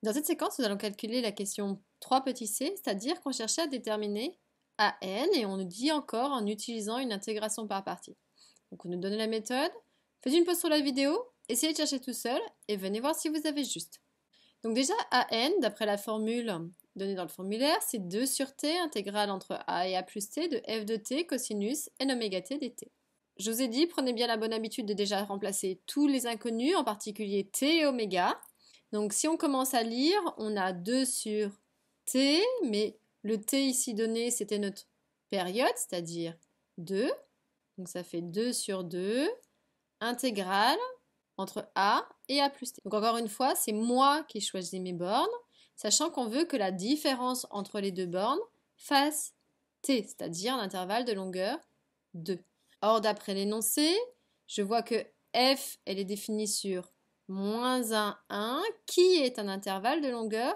Dans cette séquence, nous allons calculer la question 3 petit c, c'est-à-dire qu'on cherchait à déterminer an et on nous dit encore en utilisant une intégration par partie. Donc on nous donne la méthode, faites une pause sur la vidéo, essayez de chercher tout seul et venez voir si vous avez juste. Donc déjà an, d'après la formule donnée dans le formulaire, c'est 2 sur t intégrale entre a et a plus t de f de t cosinus n oméga t dt. Je vous ai dit, prenez bien la bonne habitude de déjà remplacer tous les inconnus, en particulier t et oméga. Donc si on commence à lire, on a 2 sur t, mais le t ici donné, c'était notre période, c'est-à-dire 2. Donc ça fait 2 sur 2, intégrale entre a et a plus t. Donc encore une fois, c'est moi qui choisis mes bornes, sachant qu'on veut que la différence entre les deux bornes fasse t, c'est-à-dire l'intervalle de longueur 2. Or, d'après l'énoncé, je vois que f, elle est définie sur moins 1, 1, qui est un intervalle de longueur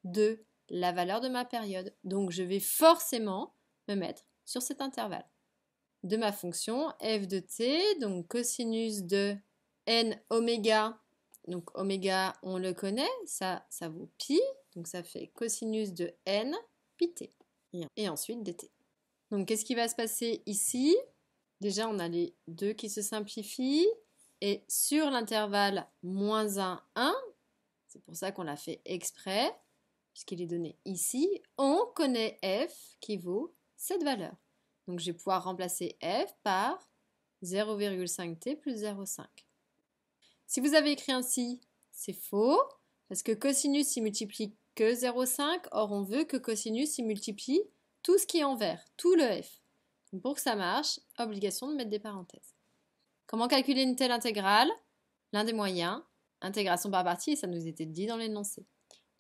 2, la valeur de ma période. Donc, je vais forcément me mettre sur cet intervalle. De ma fonction f de t, donc cosinus de n oméga, donc oméga, on le connaît, ça vaut pi, donc ça fait cosinus de n pi t, et ensuite dt. Donc, qu'est-ce qui va se passer ici ? Déjà, on a les 2 qui se simplifient. Et sur l'intervalle moins 1, 1, c'est pour ça qu'on l'a fait exprès, puisqu'il est donné ici, on connaît f qui vaut cette valeur. Donc, je vais pouvoir remplacer f par 0,5t plus 0,5. Si vous avez écrit ainsi, c'est faux, parce que cosinus, il multiplie que 0,5. Or, on veut que cosinus, il multiplie tout ce qui est en vert, tout le f. Pour que ça marche, obligation de mettre des parenthèses. Comment calculer une telle intégrale? L'un des moyens, intégration par partie, et ça nous était dit dans l'énoncé.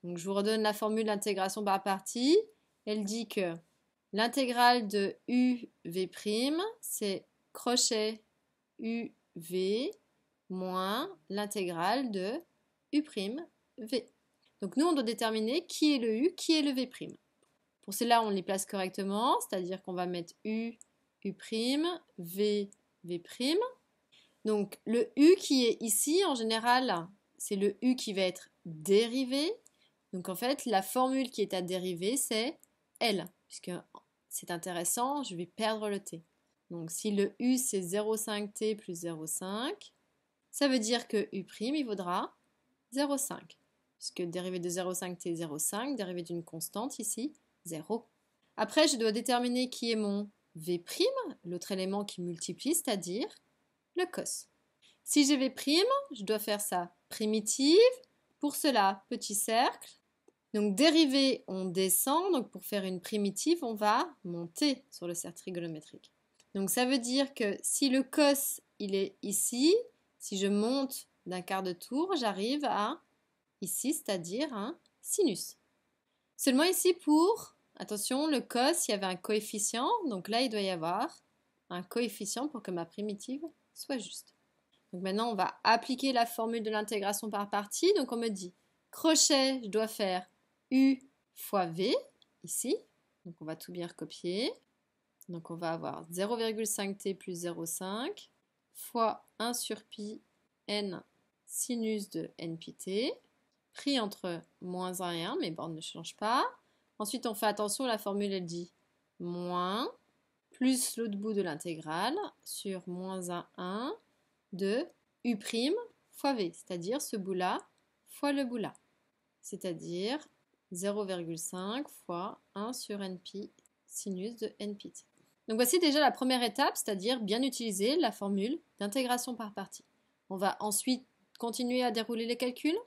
Donc je vous redonne la formule d'intégration par partie. Elle dit que l'intégrale de uv', c'est crochet uv moins l'intégrale de u'v. Donc nous, on doit déterminer qui est le u, qui est le v'. Pour cela, on les place correctement, c'est-à-dire qu'on va mettre U, U', V, V'. Donc le U qui est ici, en général, c'est le U qui va être dérivé. Donc en fait, la formule qui est à dériver, c'est L, puisque c'est intéressant, je vais perdre le T. Donc si le U c'est 0,5T plus 0,5, ça veut dire que U', il vaudra 0,5. Puisque dérivé de 0,5T, 0,5, dérivé d'une constante ici, 0. Après, je dois déterminer qui est mon V', l'autre élément qui multiplie, c'est-à-dire le cos. Si j'ai V', je dois faire sa primitive. Pour cela, petit cercle. Donc, dérivée, on descend. Donc, pour faire une primitive, on va monter sur le cercle trigonométrique. Donc, ça veut dire que si le cos, il est ici, si je monte d'un quart de tour, j'arrive à ici, c'est-à-dire un sinus. Seulement ici pour, attention, le cos, il y avait un coefficient, donc là il doit y avoir un coefficient pour que ma primitive soit juste. Donc maintenant on va appliquer la formule de l'intégration par partie, donc on me dit, crochet, je dois faire U fois V, ici, donc on va tout bien recopier, donc on va avoir 0,5t plus 0,5 fois 1 sur pi n sinus de n pi t, pris entre moins 1 et 1, mes bornes ne changent pas. Ensuite, on fait attention, la formule, elle dit moins, plus l'autre bout de l'intégrale, sur moins 1, 1, de U' fois V, c'est-à-dire ce bout-là fois le bout-là, c'est-à-dire 0,5 fois 1 sur npi sinus de npt. Donc voici déjà la première étape, c'est-à-dire bien utiliser la formule d'intégration par partie. On va ensuite continuer à dérouler les calculs.